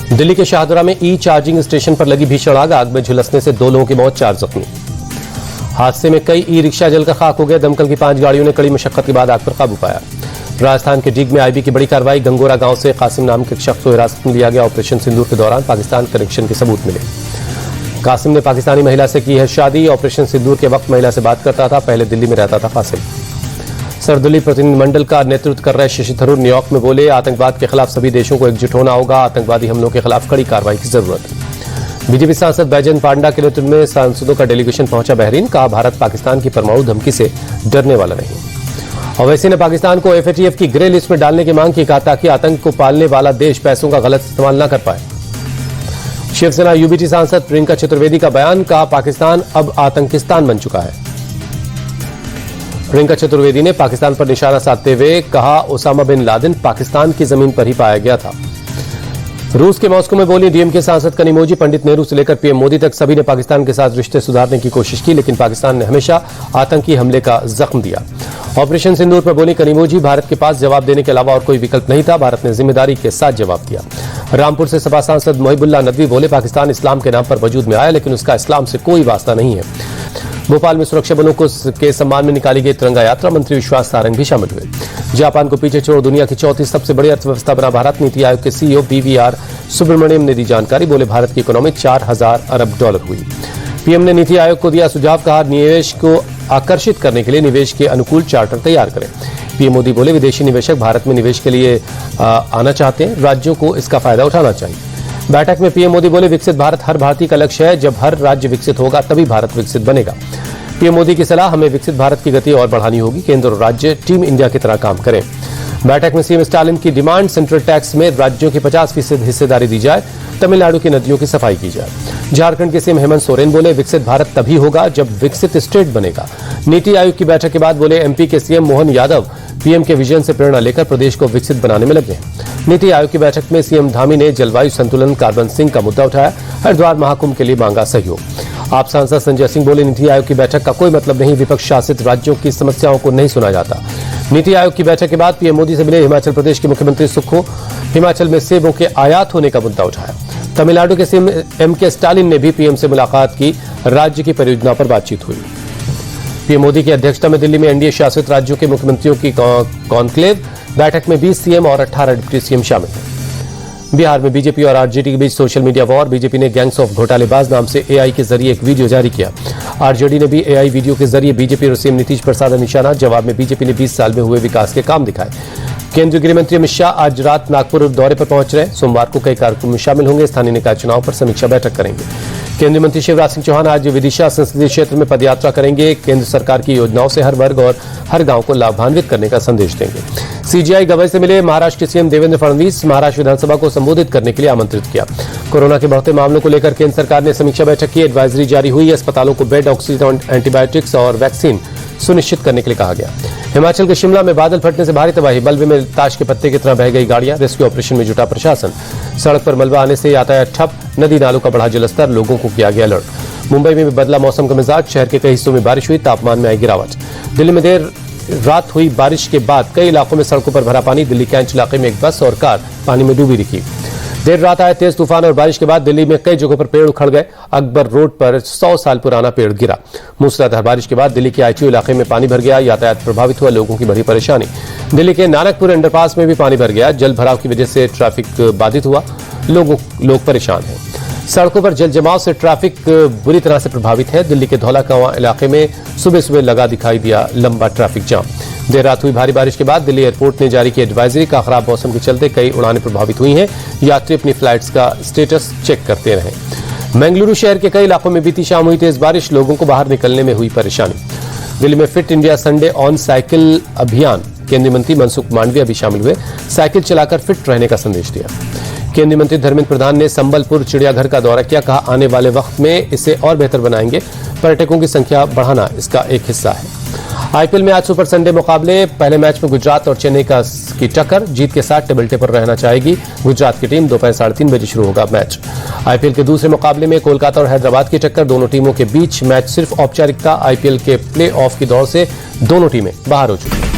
दिल्ली के शाहदरा में e charging station पर लगी भीषण आग में झुलसने से 2 लोगों की मौत, 4 जख्मी। हादसे में कई ई रिक्शा जलकर खाक हो गए। दमकल की 5 गाड़ियों ने कड़ी मशक्कत के बाद आग पर काबू पाया। राजस्थान के डीग में आईबी की बड़ी कार्रवाई। गंगोरा गांव से कासिम नाम के एक शख्स को हिरासत में लिया गया। ऑपरेशन सिंदूर के दौरान पाकिस्तान कनेक्शन के सबूत मिले। कासिम ने पाकिस्तानी महिला से की है शादी। ऑपरेशन सिंदूर के वक्त महिला से बात करता था। पहले दिल्ली में रहता था कासिम। सर्वदलीय प्रतिनिधिमंडल का नेतृत्व कर रहे शशि थरूर न्यूयॉर्क में बोले, आतंकवाद के खिलाफ सभी देशों को एकजुट होना होगा। आतंकवादी हमलों के खिलाफ कड़ी कार्रवाई की जरूरत है। बीजेपी सांसद बैजयंत पांडा के नेतृत्व में सांसदों का डेलीगेशन पहुंचा बहरीन। कहा, भारत पाकिस्तान की परमाणु धमकी से डरने वाला नहीं। ओवैसी ने पाकिस्तान को एफएटीएफ की ग्रे लिस्ट में डालने की मांग की। कहा, ताकि आतंक को पालने वाला देश पैसों का गलत इस्तेमाल न कर पाए। शिवसेना यूबीटी सांसद प्रियंका चतुर्वेदी का बयान। कहा, पाकिस्तान अब आतंकिस्तान बन चुका है। प्रियंका चतुर्वेदी ने पाकिस्तान पर निशाना साधते हुए कहा, ओसामा बिन लादेन पाकिस्तान की जमीन पर ही पाया गया था। रूस के मॉस्को में बोली डीएमके सांसद कनिमोजी। पंडित नेहरू से लेकर पीएम मोदी तक सभी ने पाकिस्तान के साथ रिश्ते सुधारने की कोशिश की, लेकिन पाकिस्तान ने हमेशा आतंकी हमले का जख्म दिया। ऑपरेशन सिंदूर पर बोली कनिमोजी, भारत के पास जवाब देने के अलावा और कोई विकल्प नहीं था। भारत ने जिम्मेदारी के साथ जवाब दिया। रामपुर से सपा सांसद मोहिबुल्लाह नदवी बोले, पाकिस्तान इस्लाम के नाम पर वजूद में आया, लेकिन उसका इस्लाम से कोई वास्ता नहीं है। भोपाल में सुरक्षा बलों के सम्मान में निकाली गई तिरंगा यात्रा। मंत्री विश्वास सारंग भी शामिल हुए। जापान को पीछे छोड़ दुनिया की चौथी सबसे बड़ी अर्थव्यवस्था बना भारत। नीति आयोग के सीईओ बीवीआर सुब्रमण्यम ने दी जानकारी। बोले, भारत की इकोनॉमी $4000 अरब हुई। पीएम ने नीति आयोग को दिया सुझाव। कहा, निवेश को आकर्षित करने के लिए निवेश के अनुकूल चार्टर तैयार करें। पीएम मोदी बोले, विदेशी निवेशक भारत में निवेश के लिए आना चाहते हैं, राज्यों को इसका फायदा उठाना चाहिए। बैठक में पीएम मोदी बोले, विकसित भारत हर भारतीय का लक्ष्य है। जब हर राज्य विकसित होगा तभी भारत विकसित बनेगा। पीएम मोदी की सलाह, हमें विकसित भारत की गति और बढ़ानी होगी। केंद्र और राज्य टीम इंडिया की तरह काम करें। बैठक में सीएम स्टालिन की डिमांड, सेंट्रल टैक्स में राज्यों की 50% हिस्सेदारी दी जाए। तमिलनाडु की नदियों की सफाई की जाए। झारखंड के सीएम हेमंत सोरेन बोले, विकसित भारत तभी होगा जब विकसित स्टेट बनेगा। नीति आयोग की बैठक के बाद बोले एमपी के सीएम मोहन यादव, पीएम के विजन से प्रेरणा लेकर प्रदेश को विकसित बनाने में लगे हैं। नीति आयोग की बैठक में सीएम धामी ने जलवायु संतुलन कार्बन सिंह का मुद्दा उठाया। हरिद्वार महाकुंभ के लिए मांगा सहयोग। आप सांसद संजय सिंह बोले, नीति आयोग की बैठक का कोई मतलब नहीं, विपक्ष शासित राज्यों की समस्याओं को नहीं सुना जाता। नीति आयोग की बैठक के बाद पीएम मोदी से मिले हिमाचल प्रदेश के मुख्यमंत्री सुक्खू। हिमाचल में सेबों के आयात होने का मुद्दा उठाया। तमिलनाडु के सीएम एमके स्टालिन ने भी पीएम से मुलाकात की। राज्य की परियोजना पर बातचीत हुई। पीएम मोदी की अध्यक्षता में दिल्ली में एनडीए शासित राज्यों के मुख्यमंत्रियों की कॉन्क्लेव। बैठक में 20 सीएम और 18 डिप्टी सीएम शामिल हैं। बिहार में बीजेपी और आरजेडी के बीच सोशल मीडिया वॉर। बीजेपी ने गैंग्स ऑफ घोटालेबाज नाम से एआई के जरिए एक वीडियो जारी किया। आरजेडी ने भी एआई वीडियो के जरिए बीजेपी और सीएम नीतीश पर साधा निशाना। जवाब में बीजेपी ने 20 साल में हुए विकास के काम दिखाए। केंद्रीय गृह मंत्री अमित शाह आज रात नागपुर दौरे पर पहुंच रहे। सोमवार को कई कार्यक्रम में शामिल होंगे। स्थानीय निकाय चुनाव पर समीक्षा बैठक करेंगे। केंद्रीय मंत्री शिवराज सिंह चौहान आज विदिशा संसदीय क्षेत्र में पदयात्रा करेंगे। केंद्र सरकार की योजनाओं से हर वर्ग और हर गांव को लाभान्वित करने का संदेश देंगे। सीजीआई गवाही से मिले महाराष्ट्र के सीएम देवेंद्र फडणवीस। महाराष्ट्र विधानसभा को संबोधित करने के लिए आमंत्रित किया। कोरोना के बढ़ते मामलों को लेकर केंद्र सरकार ने समीक्षा बैठक की। एडवाइजरी जारी हुई। अस्पतालों को बेड, ऑक्सीजन, एंटीबायोटिक्स और वैक्सीन सुनिश्चित करने के लिए कहा गया। हिमाचल के शिमला में बादल फटने से भारी तबाही। मलबे में ताश के पत्ते की तरह बह गई गाड़ियां। रेस्क्यू ऑपरेशन में जुटा प्रशासन। सड़क पर मलबा आने से यातायात ठप। नदी नालों का बढ़ा जलस्तर। लोगों को किया गया अलर्ट। मुंबई में भी बदला मौसम का मिजाज। शहर के कई हिस्सों में बारिश हुई। तापमान में आई गिरावट। दिल्ली में देर रात हुई बारिश के बाद कई इलाकों में सड़कों पर भरा पानी। दिल्ली कैंच इलाके में एक बस और कार पानी में डूबी दिखी। देर रात आए तेज तूफान और बारिश के बाद दिल्ली में कई जगहों पर पेड़ उखड़ गए। अकबर रोड पर 100 साल पुराना पेड़ गिरा। मूसलाधार बारिश के बाद दिल्ली के आईटीओ इलाके में पानी भर गया। यातायात प्रभावित हुआ। लोगों की बड़ी परेशानी। दिल्ली के नानकपुर अंडरपास में भी पानी भर गया। जल भराव की वजह से ट्रैफिक बाधित हुआ। लोग परेशान हैं। सड़कों पर जल जमाव से ट्रैफिक बुरी तरह से प्रभावित है। दिल्ली के धौलाकुआं इलाके में सुबह सुबह लगा दिखाई दिया लंबा ट्रैफिक जाम। देर रात हुई भारी बारिश के बाद दिल्ली एयरपोर्ट ने जारी की एडवाइजरी। का खराब मौसम के चलते कई उड़ानें प्रभावित हुई हैं। यात्री अपनी फ्लाइट्स का स्टेटस चेक करते रहे। बेंगलुरु शहर के कई इलाकों में बीती शाम हुई तेज बारिश। लोगों को बाहर निकलने में हुई परेशानी। दिल्ली में fit India Sunday on cycle अभियान। केंद्रीय मंत्री मनसुख मांडविया भी शामिल हुए। साइकिल चलाकर फिट रहने का संदेश दिया। केंद्रीय मंत्री धर्मेंद्र प्रधान ने संबलपुर चिड़ियाघर का दौरा किया। कहा, आने वाले वक्त में इसे और बेहतर बनाएंगे। पर्यटकों की संख्या बढ़ाना इसका एक हिस्सा है। आईपीएल में आज सुपर संडे मुकाबले। पहले मैच में गुजरात और चेन्नई की टक्कर। जीत के साथ टेबल टेपर रहना चाहेगी गुजरात की टीम। दोपहर 3:30 बजे शुरू होगा मैच। आईपीएल के दूसरे मुकाबले में कोलकाता और हैदराबाद की टक्कर। दोनों टीमों के बीच मैच सिर्फ औपचारिकता। आईपीएल के प्ले ऑफ की दौड़ से दोनों टीमें बाहर हो चुकी हैं।